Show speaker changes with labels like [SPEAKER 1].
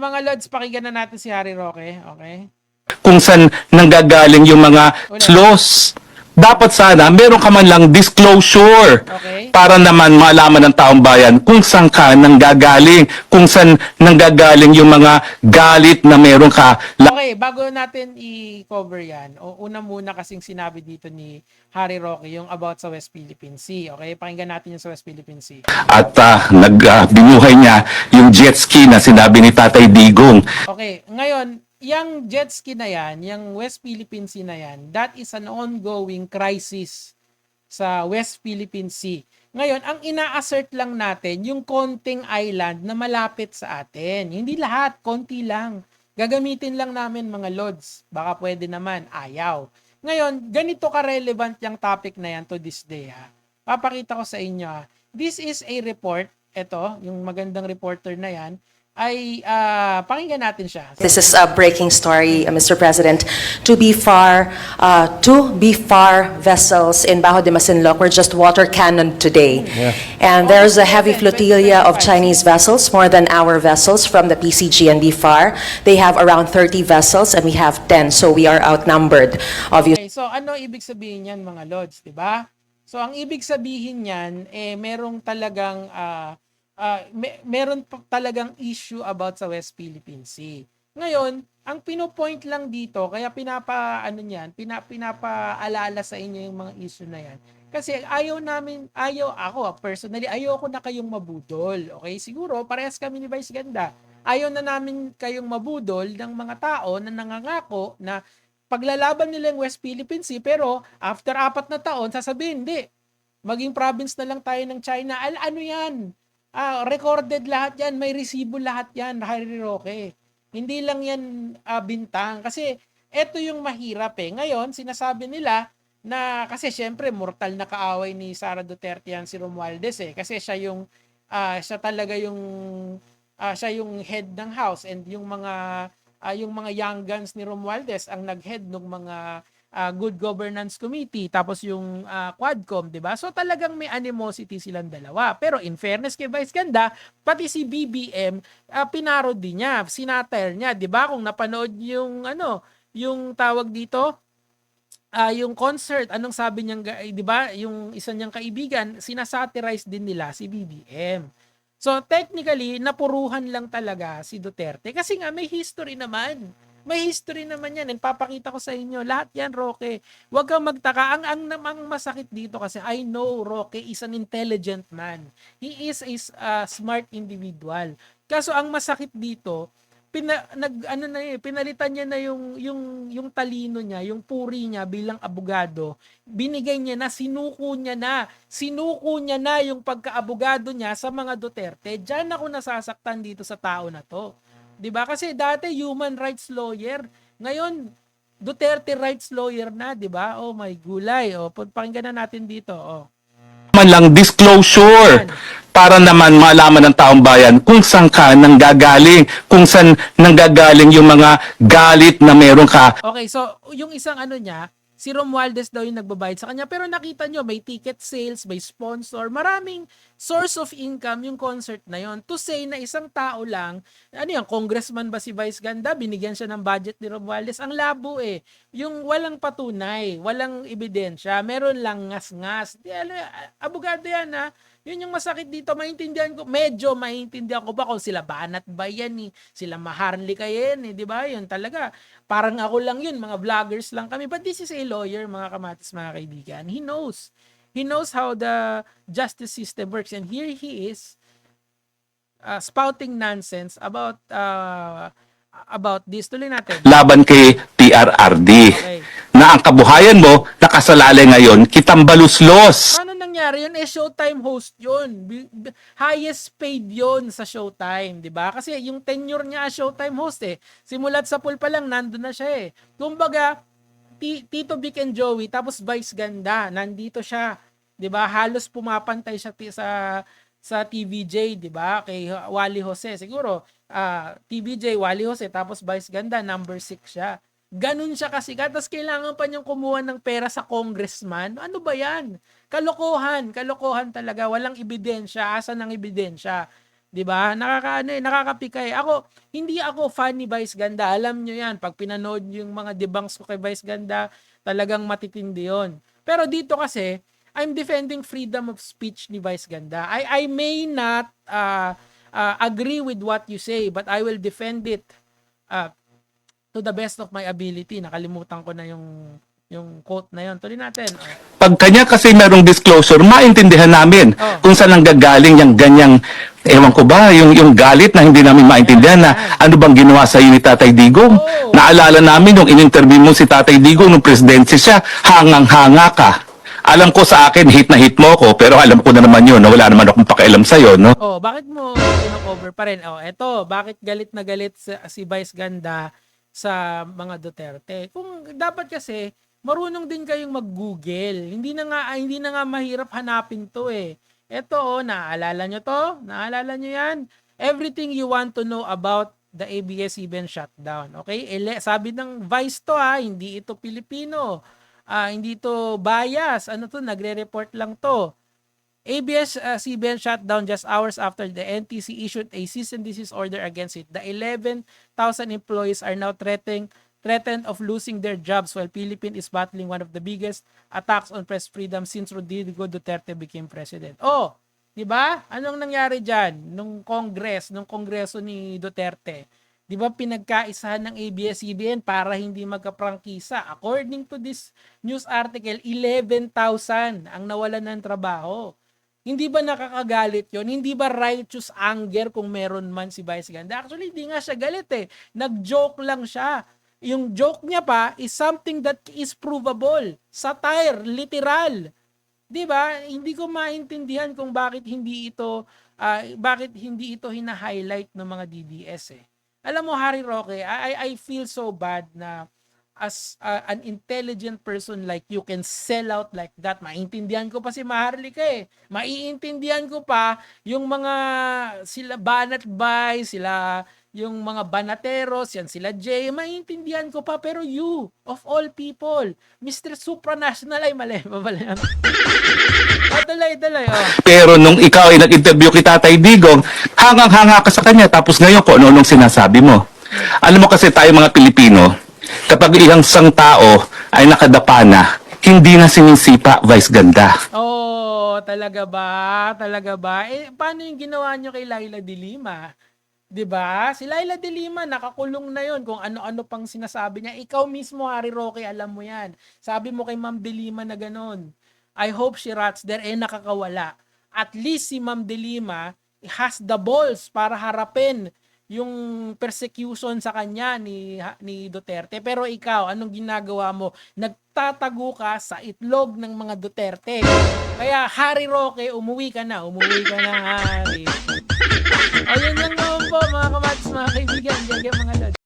[SPEAKER 1] Mga Lods, pakinggan na natin si Harry Roque, okay?
[SPEAKER 2] Kung saan nanggagaling yung mga
[SPEAKER 1] Ulit.
[SPEAKER 2] loss. Dapat sana meron ka man lang disclosure
[SPEAKER 1] Okay?
[SPEAKER 2] para naman malaman ng taong bayan kung saan ka nanggagaling, kung saan nanggagaling yung mga galit na meron ka.
[SPEAKER 1] Okay, bago natin i-cover yan, una muna kasing sinabi dito ni Harry Roque yung about sa West Philippine Sea. Okay, pakinggan natin yung sa West Philippine Sea.
[SPEAKER 2] At binuhay niya yung jet ski na sinabi ni Tatay Digong.
[SPEAKER 1] Okay, ngayon, yung jet ski na yan, yung West Philippine Sea na yan, that is an ongoing crisis sa West Philippine Sea. Ngayon, ang ina-assert lang natin, yung konting island na malapit sa atin. Hindi lahat, konti lang. Gagamitin lang namin mga Lods. Baka pwede naman, ayaw. Ngayon, ganito ka-relevant yung topic na yan to this day. Ha? Papakita ko sa inyo. Ha? This is a report. Ito, yung magandang reporter na yan, ay pakinggan natin siya.
[SPEAKER 3] This is a breaking story, Mr. President. Two BFAR vessels in Bajo de Masinloc were just water cannoned today. And there's a heavy flotilla of Chinese vessels, more than our vessels from the PCG and BFAR. They have around 30 vessels and we have 10, so we are outnumbered, obviously.
[SPEAKER 1] Okay, so ano ibig sabihin yan mga Lods, di ba? So ang ibig sabihin niyan, merong talagang meron talagang issue about sa West Philippine Sea. Ngayon, ang pinopoint lang dito, kaya pinapaalala sa inyo yung mga issue na yan. Kasi ako personally, ayoko na kayong mabudol. Okay, siguro parehas kami ni Vice Ganda. Ayaw na namin kayong mabudol ng mga tao na nangangako na paglalaban nila yung West Philippine Sea, pero after 4 na taon, sasabihin, hindi, maging province na lang tayo ng China. Ano yan? Recorded lahat yan, may resibo lahat yan, Harry Roque. Hindi lang yan bintang. Kasi eto yung mahirap eh. Ngayon, sinasabi nila na, kasi syempre, mortal na kaaway ni Sara Duterte yan si Romualdez eh. Kasi siya talaga siya yung head ng house, and yung mga young guns ni Romualdez ang nag-head ng mga Good Governance Committee, tapos yung Quadcom, 'di ba? So talagang may animosity silang dalawa. Pero in fairness kay Vice Ganda, pati si BBM pinarody niya, sinatire niya, 'di ba? Kung napanood yung yung tawag dito, yung concert, anong sabi niya, 'di ba? Yung isa niyang kaibigan, sinasatirize din nila si BBM. So technically, napuruhan lang talaga si Duterte kasi nga may history naman. May history naman yan. And papakita ko sa inyo. Lahat yan, Roque. Huwag kang magtaka. Ang masakit dito kasi I know Roque is an intelligent man. He is a smart individual. Kaso ang masakit dito, pinalitan niya na yung talino niya, yung puri niya bilang abogado. Binigay niya na, sinuko niya na yung pagkaabogado niya sa mga Duterte. Diyan ako nasasaktan dito sa tao na to. 'Di ba? Kasi dati human rights lawyer, ngayon Duterte rights lawyer na, 'di ba? Oh my gulay. Oh, pakinggan na natin dito. Oh.
[SPEAKER 2] Man lang disclosure para naman malaman ng taong bayan kung saan ka nanggagaling, kung saan nanggagaling yung mga galit na meron ka.
[SPEAKER 1] Okay, so yung isang niya, si Romualdez daw yung nagbabayad sa kanya, pero nakita nyo, may ticket sales, may sponsor, maraming source of income yung concert na yon. To say na isang tao lang, congressman ba si Vice Ganda, binigyan siya ng budget ni Romualdez, ang labo eh. Yung walang patunay, walang ebidensya, meron lang ngas-ngas. Abogado yan ha. Yun yung masakit dito, medyo maintindihan ko ba kung sila Banat ba yan eh, sila Maharlika yan eh, di ba? Yun talaga, parang ako lang yun, mga vloggers lang kami. But this is a lawyer, mga kamatis, mga kaibigan. He knows how the justice system works, and here he is spouting nonsense about this. Tuloy natin.
[SPEAKER 2] Laban kay PRRD.
[SPEAKER 1] Okay.
[SPEAKER 2] Na ang kabuhayan mo nakasalalay ngayon, kitambaluslos.
[SPEAKER 1] Paano nangyari yun? Showtime host yun. Highest paid yun sa Showtime, di ba? Kasi yung tenure niya Showtime host eh. Simulat sa pool pa lang, nandun na siya eh. Kumbaga, Tito Vic and Joey, tapos Vice Ganda, nandito siya. Di ba? Halos pumapantay siya sa TVJ, di ba? Kay Wally Jose. Siguro, TVJ, Wally Jose, tapos Vice Ganda, number 6 siya. Ganun siya kasikat. Tapos kailangan pa niyang kumuha ng pera sa congressman. Ano ba yan? Kalokohan talaga. Walang ebidensya. Asan ang ebidensya? 'Di ba? Nakakapikay. Hindi ako fan ni Vice Ganda. Alam nyo yan. Pag pinanood yung mga debunks ko kay Vice Ganda, talagang matitindi yun. Pero dito kasi, I'm defending freedom of speech ni Vice Ganda. I may not agree with what you say, but I will defend it to the best of my ability. Nakalimutan ko na yung quote na yun. Tuloy natin.
[SPEAKER 2] Pag kanya kasi merong disclosure, maintindihan namin
[SPEAKER 1] Oh.
[SPEAKER 2] kung saan nanggagaling yung ganyang, ewan ko ba, yung galit na hindi namin maintindihan na ano bang ginawa sa ni Tatay Digong.
[SPEAKER 1] Oh.
[SPEAKER 2] Naalala namin nung in-interview mo si Tatay Digong nung presidency siya, hangang-hanga ka. Alam ko sa akin, hit na hit mo ko, pero alam ko na naman yun, na wala naman akong pakialam sa'yo, no?
[SPEAKER 1] Oh, bakit mo kino-cover pa rin? Eto, bakit galit na galit si Vice Ganda sa mga Duterte? Kung dapat kasi marunong din kayong mag-Google. Hindi na nga mahirap hanapin 'to eh. Eto, naalala nyo to? Naalala nyo 'yan? Everything you want to know about the ABS-CBN shutdown. Okay? Sabi ng Vice to hindi ito Pilipino. Hindi to bias. Ano to? Nagre-report lang to. ABS-CBN shutdown just hours after the NTC issued a cease and desist order against it. The 11,000 employees are now threatened of losing their jobs while Philippines is battling one of the biggest attacks on press freedom since Rodrigo Duterte became president. Oh, 'di ba? Anong nangyari diyan nung kongreso ni Duterte? 'Di ba pinagkaisahan ng ABS-CBN para hindi magkaprangkisa? According to this news article, 11,000 ang nawalan ng trabaho. Hindi ba nakakagalit yon? Hindi ba righteous anger kung meron man si Vice Ganda? Actually, hindi nga siya galit eh. Nag-joke lang siya. Yung joke niya pa is something that is provable. Satire, literal. 'Di ba? Hindi ko maintindihan kung bakit hindi ito hina-highlight ng mga DDS eh. Alam mo, Harry Roque, I feel so bad na as an intelligent person like you can sell out like that. Maintindihan ko pa si Maharlika eh. Maiintindihan ko pa yung mga sila Banat Bay, sila yung mga Banateros, yan sila Jay, maintindihan ko pa, pero you, of all people, Mr. Supranational, ay mali, yan. Tuloy,
[SPEAKER 2] Pero nung ikaw ay nag-interview kay Tatay Digong, hangang-hanga ka sa kanya, tapos ngayon kung ano-anong sinasabi mo. Alam mo kasi tayo mga Pilipino, kapag isang tao ay nakadapa na, hindi na sinisipa, Vice Ganda.
[SPEAKER 1] Oh, talaga ba? Paano yung ginawa nyo kay Laila de Lima? 'Di ba? Si Laila de Lima nakakulong na 'yon kung ano-ano pang sinasabi niya. Ikaw mismo, Harry Roque, alam mo 'yan. Sabi mo kay Ma'am de Lima na gano'n. I hope she rots there, nakakawala. At least si Ma'am de Lima has the balls para harapin yung persecution sa kanya ni Duterte. Pero ikaw, anong ginagawa mo? Nagtatago ka sa itlog ng mga Duterte. Kaya Harry Roque, umuwi ka na, Harry. Ayun lang naman po mga kamats, mga kaibigan. Ganyan mga